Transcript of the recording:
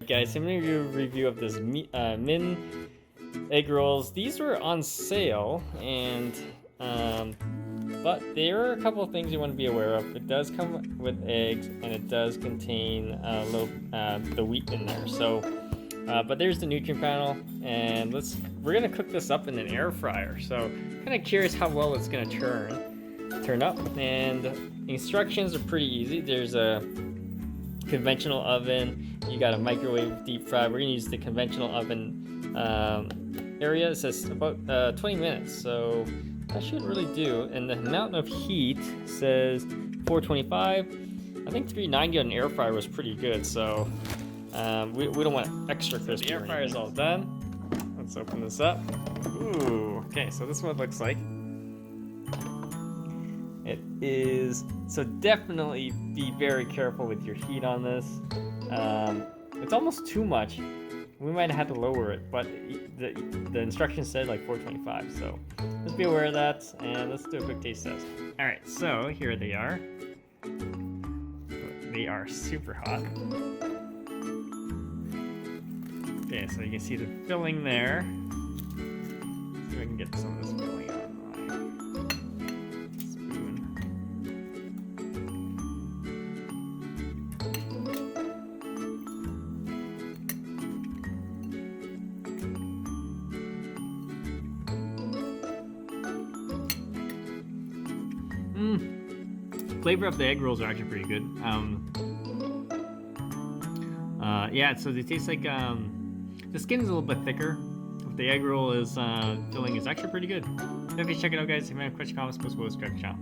Guys, I'm gonna do a review of this Minh egg rolls. These were on sale, and but there are a couple of things you want to be aware of. It does come with eggs, and it does contain the wheat in there. So, but there's the nutrient panel, and we're gonna cook this up in an air fryer. So, kind of curious how well it's gonna turn up. And instructions are pretty easy. There's a conventional oven. You got a microwave, deep fry. We're gonna use the conventional oven area. It says about 20 minutes, so that should really do. And the amount of heat says 425. I think 390 on an air fryer was pretty good, so we don't want extra crispy. The air fryer is all done. Let's open this up. Ooh, okay, so this is what it looks like. It is, so definitely be very careful with your heat on this. It's almost too much. We might have to lower it, but the instructions said like 425, so let's be aware of that, and let's do a quick taste test. All right, so here they are. They are super hot. Okay, so you can see the filling there. Let's see if I can get some of this filling on my spoon. Flavor of the egg rolls are actually pretty good. Yeah, so they taste like the skin is a little bit thicker. The egg roll is filling is actually pretty good. Definitely check it out, guys. If you have any questions, comments, post below, subscribe to the channel.